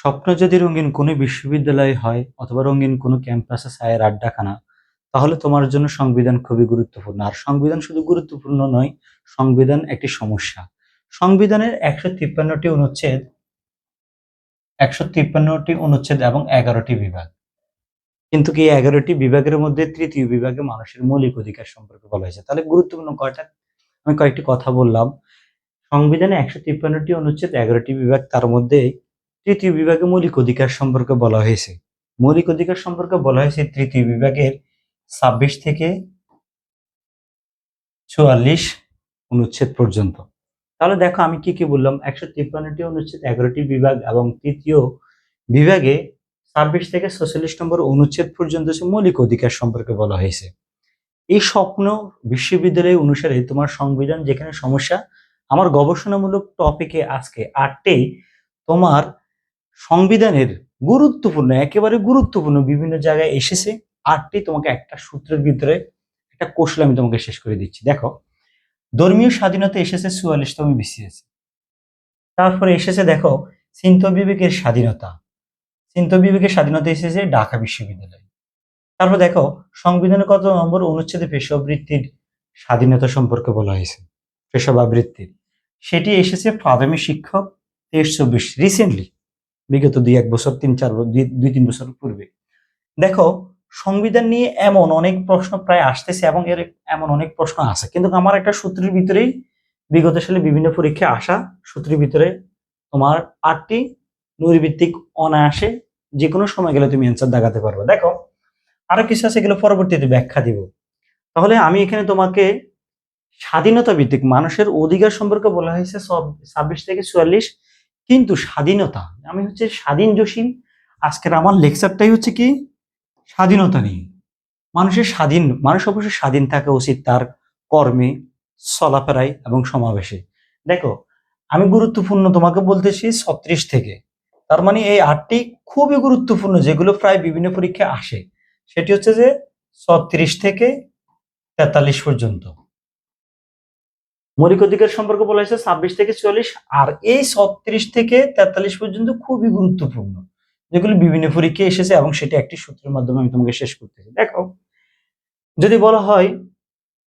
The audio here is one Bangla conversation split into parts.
স্বপ্ন যদি রঙিন কোনো বিশ্ববিদ্যালয় হয় অথবা রঙিন কোনো ক্যাম্পাসে ছায়ের আড্ডাখানা, তাহলে তোমার জন্য সংবিধান খুবই গুরুত্বপূর্ণ। আর সংবিধান শুধু গুরুত্বপূর্ণ নয়, সংবিধান একটি সমস্যা। সংবিধানের ১৫৩টি অনুচ্ছেদ, ১৫৩টি অনুচ্ছেদ এবং ১১টি বিভাগ। কিন্তু কি ১১টি বিভাগের মধ্যে তৃতীয় বিভাগে মানুষের মৌলিক অধিকার সম্পর্কে বলা হয়েছে। তাহলে গুরুত্বপূর্ণ কয়টা, আমি কয়েকটি কথা বললাম। সংবিধানে ১৫৩টি অনুচ্ছেদ, ১১টি বিভাগ, তার মধ্যে তৃতীয় বিভাগে মৌলিক অধিকার সম্পর্কে বলা হয়েছে। মৌলিক অধিকার সম্পর্কে বলা হয়েছে তৃতীয় বিভাগের ২৬ থেকে ৪৪ অনুচ্ছেদ পর্যন্ত। তাহলে দেখো আমি কি কি বললাম, ১৫৩টি অনুচ্ছেদ, ১১টি বিভাগ এবং তৃতীয় বিভাগে ২৬ থেকে ৪৪ নম্বর অনুচ্ছেদ পর্যন্ত মৌলিক অধিকার সম্পর্কে বলা হয়েছে। এই স্বপ্ন বিশ্ববিদ্যালয় অনুসারে তোমার সংবিধান যেখানে সমস্যা, আমার গবেষণামূলক টপিকে আজকে ৮টি তোমার সংবিধানের গুরুত্বপূর্ণ, একেবারে গুরুত্বপূর্ণ বিভিন্ন জায়গায় এসেছে। ৮টি তোমাকে একটা সূত্রের ভিতরে একটা কৌশল আমি তোমাকে শেষ করে দিচ্ছি। দেখো, ধর্মীয় স্বাধীনতা এসেছে ৪৪তম বিসিএস। তারপরে এসেছে দেখো চিন্তা বিবেকের স্বাধীনতা। চিন্তা বিবেকের স্বাধীনতা এসেছে ঢাকা বিশ্ববিদ্যালয়। তারপর দেখো সংবিধানের কত নম্বর অনুচ্ছেদে পেশাবৃত্তির স্বাধীনতা সম্পর্কে বলা হয়েছে, পেশাবৃত্তির, সেটি এসেছে প্রাথমিক শিক্ষক ২৩-২৪, রিসেন্টলি, বিগত ২-১ বছর, ৩-৪ বছর পূর্বে। দেখো সংবিধান নিয়ে এমন অনেক প্রশ্ন প্রায় আসতেছে এবং এর এমন অনেক প্রশ্ন আছে, কিন্তু আমার একটা সূত্রের ভিতরেই বিগত সালে বিভিন্ন পরীক্ষায় আসা সূত্রের ভিতরে তোমার ৮টি নৈর্ভিত্তিক অনায়াসে যে কোনো সময় গেলে তুমি অ্যান্সার দেখাতে পারবে। দেখো আরো কিছু আছে, এগুলো পরবর্তীতে ব্যাখ্যা দিব। তাহলে আমি এখানে তোমাকে স্বাধীনতা ভিত্তিক মানুষের অধিকার সম্পর্কে বলা হয়েছে সব ২৬ থেকে ৪৪, কিন্তু স্বাধীনতা, আমি হচ্ছে স্বাধীন জসিম। আজকের আমার লেকচারটাই হচ্ছে কি স্বাধীনতা নিয়ে। মানুষ অবশ্যই স্বাধীন থাকা উচিত তার কর্মে, চলাফেরায় এবং সমাবেশে। দেখো আমি গুরুত্বপূর্ণ তোমাকে বলতেছি ৩৬ থেকে, তার মানে এই ৮টি খুবই গুরুত্বপূর্ণ যেগুলো প্রায় বিভিন্ন পরীক্ষায় আসে। সেটি হচ্ছে যে ৩৬ থেকে ৪৩ পর্যন্ত মৌলিক অধিকার সম্পর্কে বলা হয়েছে ২৬ থেকে ৪৪, আর এই ৩৬ থেকে ৪৩ পর্যন্ত খুবই গুরুত্বপূর্ণ, যেগুলো বিভিন্ন পরীক্ষায় এসেছে এবং সেটা একটি সূত্রের মাধ্যমে আমি তোমাকে শেষ করতেছি। দেখো যদি বলা হয়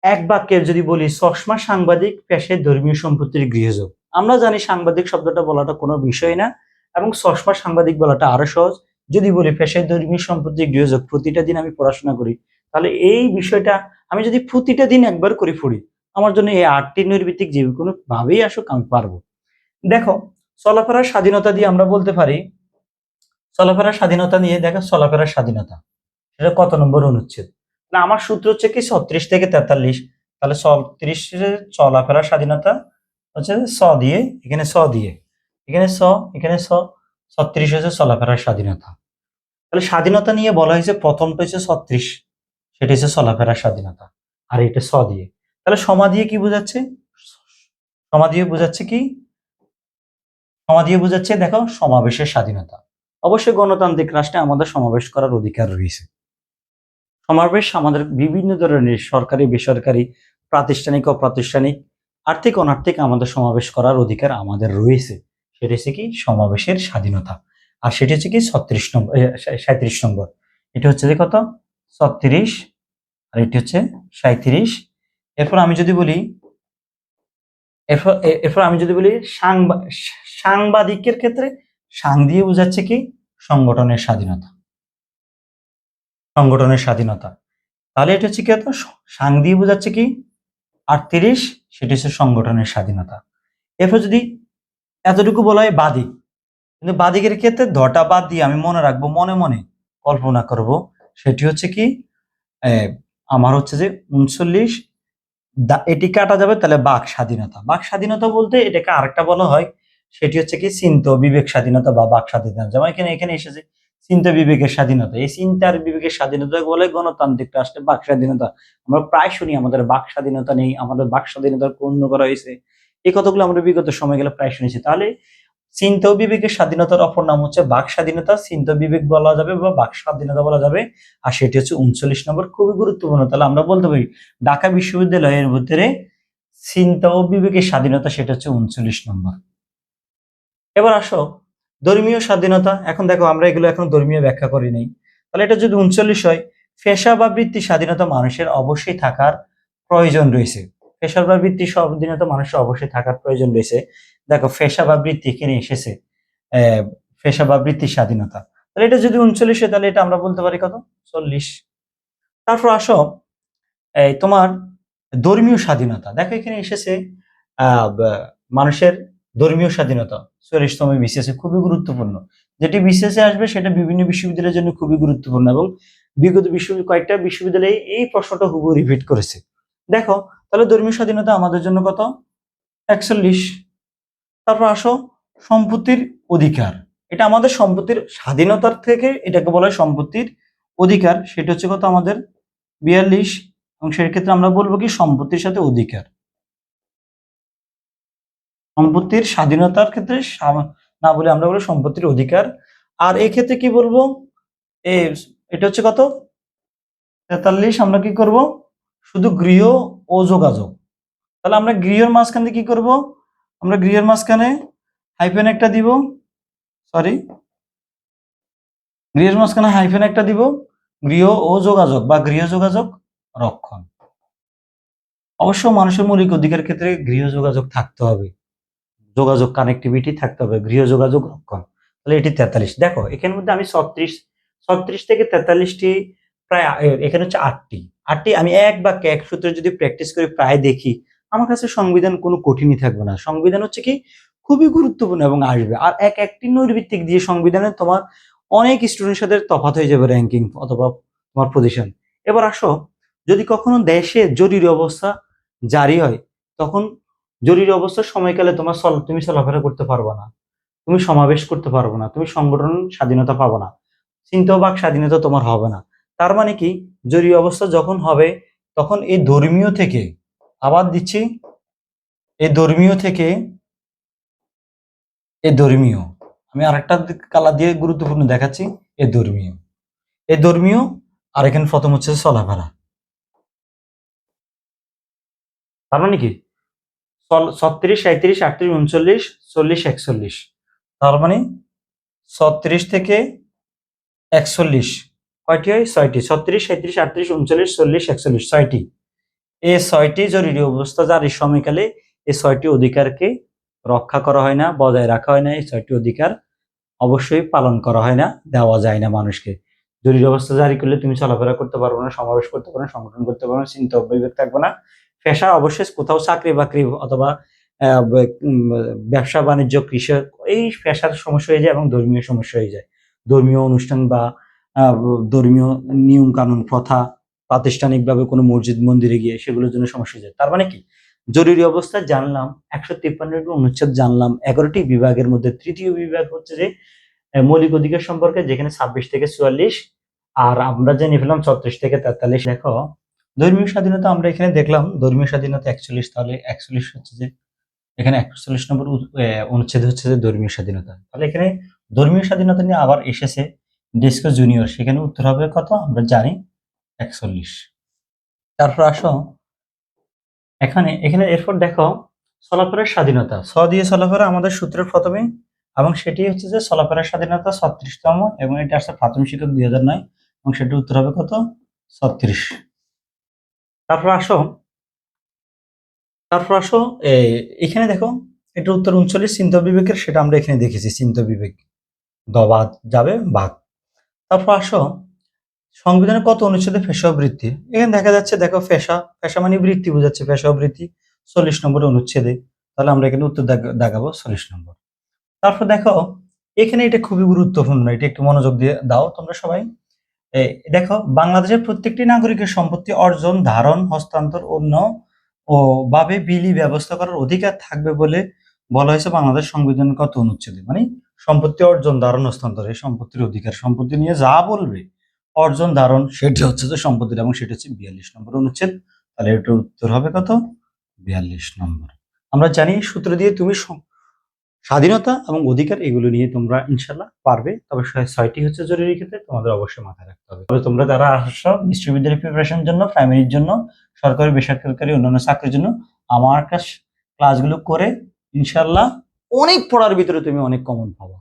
এক বাক্যে যদি বলি চশমা সাংবাদিক পেশায় ধর্মীয় সম্পত্তির গৃহযোগ, আমরা জানি সাংবাদিক শব্দটা বলাটা কোনো বিষয় না এবং চশমা সাংবাদিক বলাটা আরো সহজ। যদি বলি পেশায় ধর্মীয় সম্পত্তির গৃহযোগ, প্রতিটা দিন আমি পড়াশোনা করি, তাহলে এই বিষয়টা আমি যদি প্রতিটা দিন একবার করে পড়ি, আমার জন্য এই ৮টি নৈর্ভিত্তিক যে কোনো ভাবেই আসুক আমি পারবো। দেখো চলাফেরার স্বাধীনতা দিয়ে আমরা বলতে পারি, চলাফেরার স্বাধীনতা নিয়ে দেখো চলাফেরার স্বাধীনতা সেটা কত নম্বর অনুচ্ছেদ না, আমার সূত্র হচ্ছে কি ৩৬ থেকে ৪৩। তাহলে ৩৬ চলাফেরার স্বাধীনতা হচ্ছে স দিয়ে, এখানে স দিয়ে, এখানে স, এখানে স, ৩৬ হচ্ছে চলাফেরার স্বাধীনতা। তাহলে স্বাধীনতা নিয়ে বলা হয়েছে প্রথমটা হচ্ছে ৩৬, সেটা হচ্ছে চলাফেরার স্বাধীনতা, আর এটা স দিয়ে। তাহলে সমা দিয়ে কি বোঝাচ্ছে, সমা দিয়ে বোঝাচ্ছে কি, সমা দিয়ে বোঝাচ্ছে দেখো সমাবেশের স্বাধীনতা। অবশ্যই গণতান্ত্রিক রাষ্ট্রে আমাদের সমাবেশ করার অধিকার রয়েছে। সমাবেশ আমাদের বিভিন্ন ধরনের সরকারি, বেসরকারি, প্রাতিষ্ঠানিক, অপ্রাতিষ্ঠানিক, আর্থিক, অনার্থিক আমাদের সমাবেশ করার অধিকার আমাদের রয়েছে। সেটা হচ্ছে কি সমাবেশের স্বাধীনতা। আর সেটা হচ্ছে কি ৩৬ নম্বর, ৩৭ নম্বর। এটা হচ্ছে যে কত ৩৬, আর এটি হচ্ছে ৩৭। এরপর আমি যদি বলি, এরপর আমি যদি বলি সাংবাদিকের ক্ষেত্রে সাং দিয়ে বোঝাচ্ছে কি সংগঠনের স্বাধীনতা, সংগঠনের স্বাধীনতা। তাহলে এটা হচ্ছে কি, এত সাং দিয়ে বোঝাচ্ছে কি ৩৮, সেটি হচ্ছে সংগঠনের স্বাধীনতা। এরপর যদি এতটুকু বলা হয় বাদিক, কিন্তু বাদিকের ক্ষেত্রে ধটা বাদ দিয়ে আমি মনে রাখবো, মনে মনে কল্পনা করব, সেটি হচ্ছে কি আমার হচ্ছে যে ৩৯, এটি কাটা যাবে, তাহলে বাক স্বাধীনতা। বাক স্বাধীনতা বলতে এটাকে আরেকটা বলা হয়, সেটি হচ্ছে কি চিন্তা বিবেক স্বাধীনতা বা বাক স্বাধীনতা। যেমন এখানে এখানে এসেছে চিন্তা বিবেকের স্বাধীনতা, এই চিন্তার বিবেকের স্বাধীনতা বলে গণতান্ত্রিক রাষ্ট্রে বাক স্বাধীনতা। আমরা প্রায় শুনি আমাদের বাক স্বাধীনতা নেই, আমাদের বাক স্বাধীনতার ক্ষুণ্ণ করা হয়েছে, এই কথাগুলো আমরা বিগত সময় গেলে প্রায় শুনেছি। তাহলে চিন্তা ও বিবেকের স্বাধীনতার অপর নাম হচ্ছে বাক স্বাধীনতা, চিন্তা বিবেক বলা যাবে বা বাক স্বাধীনতা বলা যাবে, আর সেটি হচ্ছে ৩৯ নম্বর, খুবই গুরুত্বপূর্ণ। তাহলে আমরা বলতে পারি ঢাকা বিশ্ববিদ্যালয়ের ভিতরে চিন্তা ও বিবেকের স্বাধীনতা সেটা হচ্ছে ৩৯ নম্বর। এবার আসো ধর্মীয় স্বাধীনতা, এখন দেখো আমরা এগুলো এখন ধর্মীয় ব্যাখ্যা করি নাই, তাহলে এটা যদি 39 হয়, পেশা বা বৃত্তি স্বাধীনতা মানুষের অবশ্যই থাকার প্রয়োজন রয়েছে। পেশা বা বৃত্তি স্বাধীনতা মানুষের অবশ্যই থাকার প্রয়োজন রয়েছে। দেখো পেশা বা বৃত্তি এখানে এসেছে, পেশা বা বৃত্তির স্বাধীনতা, তাহলে এটা যদি 39 হয় তাহলে এটা আমরা বলতে পারি কত, 40। তারপর আসো তোমার ধর্মীয় স্বাধীনতা, দেখো এখানে এসেছে মানুষের ধর্মীয় স্বাধীনতা 40তম বিসিএস খুবই গুরুত্বপূর্ণ। যেটি বিসিএস আসবে সেটা বিভিন্ন বিশ্ববিদ্যালয়ের জন্য খুবই গুরুত্বপূর্ণ এবং বিগত কয়েকটা বিশ্ববিদ্যালয়ে এই প্রশ্নটা হুবহু রিপিট করেছে। দেখো তাহলে ধর্মীয় স্বাধীনতা আমাদের জন্য কত, 41। তারপর আসো সম্পত্তির অধিকার, এটা আমাদের সম্পত্তির স্বাধীনতার থেকে এটাকে বলা হয় সম্পত্তির অধিকার, সেটা হচ্ছে কত আমাদের 42। এবং সেক্ষেত্রে আমরা বলবো কি সম্পত্তির সাথে অধিকার, সম্পত্তির স্বাধীনতার ক্ষেত্রে না বলে আমরা বলবো সম্পত্তির অধিকার। আর এই ক্ষেত্রে কি বলবো, এটা হচ্ছে কত 43। আমরা কি করব, শুধু গৃহ ও যোগাযোগ, তাহলে আমরা গৃহের মাঝখানে কি করব, আমরা গৃহের মাঝখানে হাইফেন একটা দিব, সরি গৃহের মাঝখানে হাইফেন একটা দিব, গৃহ ও যোগাযোগ বা গৃহ যোগাযোগ রক্ষণ। অবশ্য মানুষের মৌলিক অধিকার ক্ষেত্রে গৃহ যোগাযোগ থাকতে হবে, যোগাযোগ কানেক্টিভিটি থাকতে হবে, গৃহ যোগাযোগ রক্ষণ। তাহলে এটি 43। দেখো এখানের মধ্যে আমি 36 থেকে 43টি প্রায় এখানে হচ্ছে 8টি আমি এক বাক্যে এক সূত্রে যদি প্র্যাকটিস করে প্রায় দেখি, আমার কাছে সংবিধান কোনো কঠিনই থাকবে না। সংবিধান হচ্ছে কি খুবই গুরুত্বপূর্ণ এবং আসবে, আর একটি নৈর্ভিত্তিক দিয়ে সংবিধানে তোমার অনেক স্টুডেন্টের সাথে তফাৎ হয়ে যাবে র্যাঙ্কিং অথবা তোমার পজিশন। এবার আসো, যদি কখনো দেশে জরুরি অবস্থা জারি হয়, তখন জরুরি অবস্থার সময়কালে তুমি চলাফেরা করতে পারবে না, তুমি সমাবেশ করতে পারবে না, তুমি সংগঠন স্বাধীনতা পাবে না, চিন্তা বাক স্বাধীনতা তোমার হবে না। তার মানে কি জরুরি অবস্থা যখন হবে তখন এই ধর্মীয় থেকে, আবার দিচ্ছি, এই ধর্মীয় থেকে, এই ধর্মীয়, আমি আরেকটা কালা দিয়ে গুরুত্বপূর্ণ দেখাচ্ছি, এই ধর্মীয় আর এখানে প্রথম হচ্ছে চলাফেরা। তার মানে কি 36, 37, 38, 39, 40, 41, তার মানে 36 থেকে 41 কয়টি হয়, 6টি। 36, 37, 38, 39, 40, 41, 6টি। এই 6টি জরুরি অবস্থা জারির সময়কালে এই 6টি অধিকারকে রক্ষা করা হয় না, বজায় রাখা হয় না, এই 6টি অধিকার অবশ্যই পালন করা হয় না, দেওয়া যায় না মানুষকে। জরুরি অবস্থা জারি করলে তুমি চলাফেরা করতে পারবে না, সমাবেশ করতে পারবে না, সংগঠন করতে পারবে না, চিন্তা বিবেক থাকবে না। পেশা অবশ্যই কোথাও চাকরি বাকরি অথবা ব্যবসা বাণিজ্য কৃষক, এই পেশার সমস্যা হয়ে যায় এবং ধর্মীয় সমস্যা হয়ে যায়। ধর্মীয় অনুষ্ঠান বা ধর্মীয় নিয়ম কানুন প্রথা প্রাতিষ্ঠানিকভাবে কোনো মসজিদ মন্দিরে গিয়ে সেগুলোর জন্য সমস্যা হয়ে যায়। তার মানে কি জরুরি অবস্থা জানলাম, 153টি অনুচ্ছেদ জানলাম, 11টি বিভাগের মধ্যে তৃতীয় বিভাগ হচ্ছে যে মৌলিক অধিকার সম্পর্কে, যেখানে 26 থেকে 44, আর আমরা জেনে ফেলাম 36 থেকে 43। দেখো ধর্মীয় স্বাধীনতা আমরা এখানে দেখলাম, ধর্মীয় স্বাধীনতা 41, তাহলে 41 হচ্ছে যে এখানে 41 নম্বর অনুচ্ছেদ হচ্ছে যে ধর্মীয় স্বাধীনতা। তাহলে এখানে ধর্মীয় স্বাধীনতা নিয়ে আবার এসেছে ডেস্কো জুনিয়র, সেখানে উত্তর হবে কত আমরা জানি 41। তারপর আসো এখানে এরপর দেখো চলাফেরার স্বাধীনতা, দিয়ে চলাফেরা আমাদের সূত্রের প্রথমে, এবং সেটি হচ্ছে যে চলাফেরার স্বাধীনতা 36তম, এবং এটা আসছে প্রাথমিক শিক্ষক 2009, এবং সেটির উত্তর হবে কত 36। তারপর আসো তারপর আসো এখানে দেখো এটা উত্তর 39 চিন্তা বিবেকের, সেটা আমরা এখানে দেখেছি চিন্তা বিবেক দবাদ যাবে বাঘ। তারপর আসো সংবিধানের কত অনুচ্ছেদে পেশা বৃত্তি, এখানে দেখা যাচ্ছে দেখো পেশা মানে বৃত্তি বোঝাচ্ছে, পেশা বৃত্তি 40 নম্বর অনুচ্ছেদে, তাহলে আমরা এখানে উত্তর দেখাবো 40 নম্বর। তারপর দেখো এখানে এটা খুবই গুরুত্বপূর্ণ, এটা একটু মনোযোগ দিয়ে দাও তোমরা সবাই। দেখো বাংলাদেশের প্রত্যেকটি নাগরিকের সম্পত্তি অর্জন, ধারণ, হস্তান্তর অন্য ও ভাবে বিলি ব্যবস্থা করার অধিকার থাকবে বলে বলা হয়েছে বাংলাদেশ সংবিধানের কত অনুচ্ছেদে, মানে সম্পত্তি অর্জন, ধারণ, হস্তান্তর এই সম্পত্তির অধিকার, সম্পত্তি নিয়ে যা বলবে অর্জন ধারণ সেটা হচ্ছে যে সম্পত্তির, এবং সেটা হচ্ছে 42 নম্বর অনুচ্ছেদ। তাহলে এটার উত্তর হবে কত 42 নম্বর। আমরা জানি সূত্র দিয়ে তুমি স্বাধীনতা এবং অধিকার এগুলো নিয়ে তোমরা ইনশাল্লাহ পারবে, তবে 6টি হচ্ছে জরুরি ক্ষেত্রে তোমাদের অবশ্যই মাথায় রাখতে হবে। তবে তোমরা যারা আসছো বিশ্ববিদ্যালয় প্রিপারেশনের জন্য, প্রাইমারির জন্য, সরকারি বেসরকারি অন্যান্য চাকরির জন্য, আমার কাছে ক্লাসগুলো করে ইনশাল্লাহ অনেক পড়ার ভিতরে তুমি অনেক কমন পাবা।